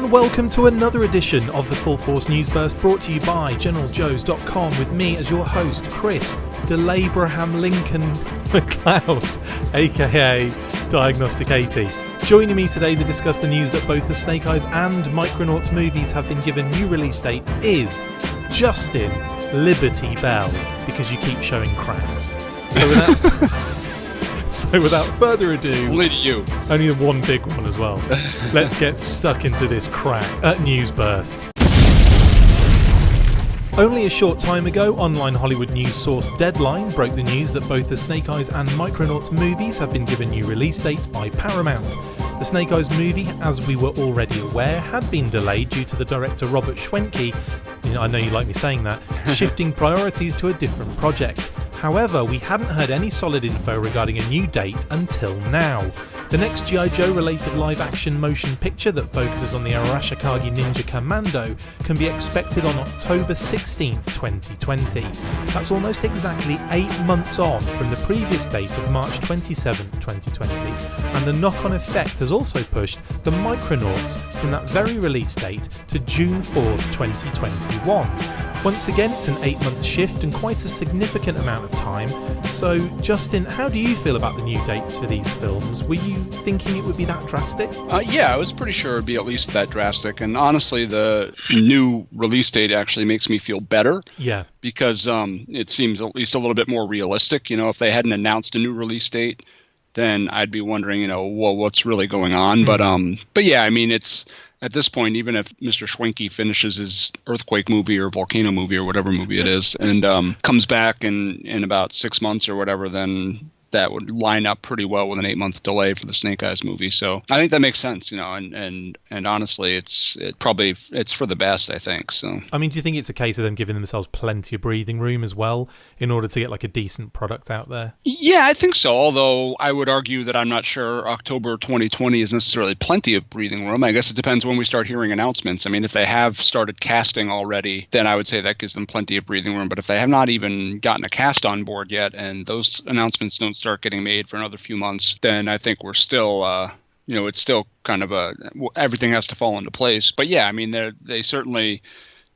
and welcome to another edition of the Full Force News Burst, brought to you by GeneralsJoes.com, with me as your host, Chris Delaybraham Lincoln McLeod, aka Diagnostic 80. Joining me today to discuss the news that both the Snake Eyes and Micronauts movies have been given new release dates is Justin Liberty Bell, because you keep showing cracks. So without further ado, only to you. Only one big one as well. Let's get stuck into this news burst. Only a short time ago, online Hollywood news source Deadline broke the news that both the Snake Eyes and Micronauts movies have been given new release dates by Paramount. The Snake Eyes movie, as we were already aware, had been delayed due to the director Robert Schwenke, I know you like me saying that, shifting priorities to a different project. However, we hadn't heard any solid info regarding a new date until now. The next G.I. Joe related live-action motion picture that focuses on the Arashikage Ninja Commando can be expected on October 16th, 2020. That's almost exactly 8 months on from the previous date of March 27th, 2020, and the knock-on effect has also pushed the Micronauts from that very release date to June 4th, 2021. Once again, it's an 8-month shift and quite a significant amount of time. So, Justin, how do you feel about the new dates for these films? Were you thinking it would be that drastic? Yeah, I was pretty sure it would be at least that drastic. And honestly, the new release date actually makes me feel better. Yeah. Because it seems at least a little bit more realistic. If they hadn't announced a new release date, then I'd be wondering, well, what's really going on? But yeah, I mean, it's... At this point, even if Mr. Schwenke finishes his earthquake movie or volcano movie or whatever movie it is, and comes back in about 6 months or whatever, then that would line up pretty well with an 8-month delay for the Snake Eyes movie. So I think that makes sense, and honestly, it's for the best, I think. So I mean, do you think it's a case of them giving themselves plenty of breathing room as well in order to get like a decent product out there? Yeah, I think so. Although I would argue that I'm not sure October 2020 is necessarily plenty of breathing room. I guess it depends when we start hearing announcements. I mean, if they have started casting already, then I would say that gives them plenty of breathing room. But if they have not even gotten a cast on board yet, and those announcements don't start getting made for another few months, then I think we're still, it's still kind of everything has to fall into place. But yeah, I mean, they certainly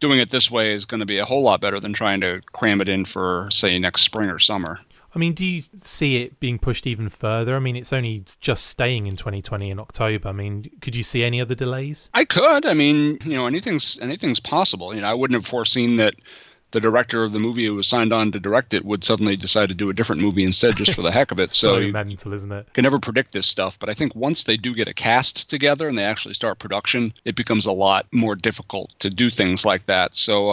doing it this way is going to be a whole lot better than trying to cram it in for, say, next spring or summer. I mean, do you see it being pushed even further? I mean, it's only just staying in 2020 in October. I mean, could you see any other delays? I could. I mean, anything's possible. I wouldn't have foreseen that the director of the movie who was signed on to direct it would suddenly decide to do a different movie instead just for the heck of it. So mental, isn't it? Can never predict this stuff, but I think once they do get a cast together and they actually start production, it becomes a lot more difficult to do things like that. So,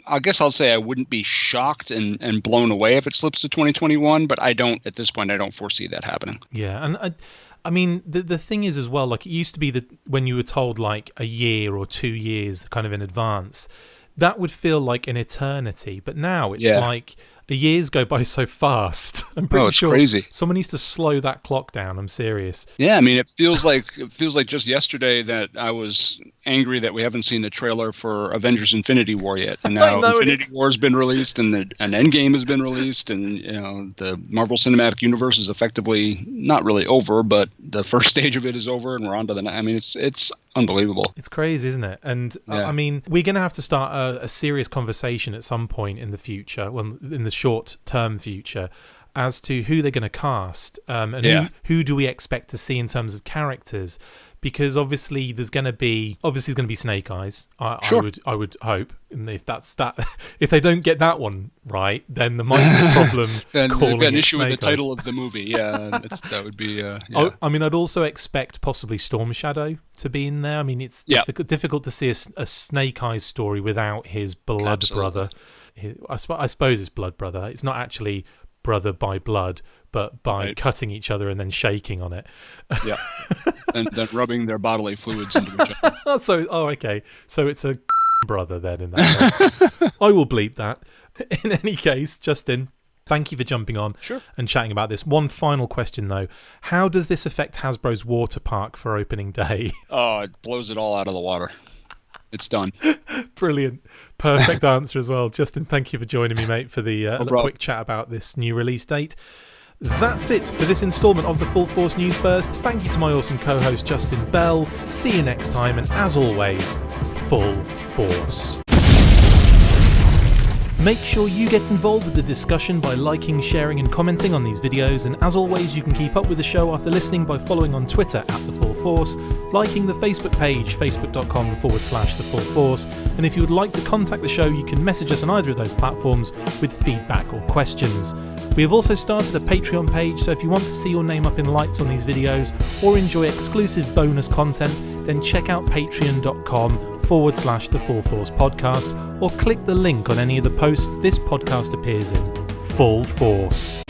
I guess I'll say I wouldn't be shocked and blown away if it slips to 2021, but at this point, I don't foresee that happening. Yeah, and I mean, the thing is as well, like it used to be that when you were told like a year or 2 years kind of in advance, that would feel like an eternity. But now it's like years go by so fast. I'm pretty sure crazy. Someone needs to slow that clock down. I'm serious. Yeah, I mean, it feels like just yesterday that I was angry that we haven't seen the trailer for Avengers Infinity War yet. And now Infinity War has been released and an Endgame has been released, and the Marvel Cinematic Universe is effectively not really over, but the first stage of it is over and we're on to the next. I mean, it's unbelievable. It's crazy, isn't it? And I mean, we're going to have to start a serious conversation at some point in the future, in the short-term future, as to who they're going to cast and who do we expect to see in terms of characters. Because obviously there's going to be Snake Eyes. I would hope, and if they don't get that one right, then there might be a problem. And calling we've got an it issue Snake with the Eyes. title of the movie. Yeah, that would be. I mean, I'd also expect possibly Storm Shadow to be in there. I mean, it's difficult to see a Snake Eyes story without his blood brother. I suppose it's blood brother. It's not actually brother by blood, but by cutting each other and then shaking on it. Yeah. and then rubbing their bodily fluids into each other. Okay. So it's a brother then in that case. I will bleep that. In any case, Justin, thank you for jumping on and chatting about this. One final question, though. How does this affect Hasbro's water park for opening day? Oh, it blows it all out of the water. It's done. Brilliant. Perfect answer as well. Justin, thank you for joining me, mate, for the quick chat about this new release date. That's it for this instalment of the Full Force News Burst. Thank you to my awesome co-host Justin Bell. See you next time, and as always, Full Force. Make sure you get involved with the discussion by liking, sharing and commenting on these videos, and as always you can keep up with the show after listening by following on Twitter @The Full Force, liking the Facebook page facebook.com/The Full Force, and if you would like to contact the show you can message us on either of those platforms with feedback or questions. We have also started a Patreon page, so if you want to see your name up in lights on these videos or enjoy exclusive bonus content, then check out patreon.com/The Full Force Podcast, or click the link on any of the posts this podcast appears in. Full Force.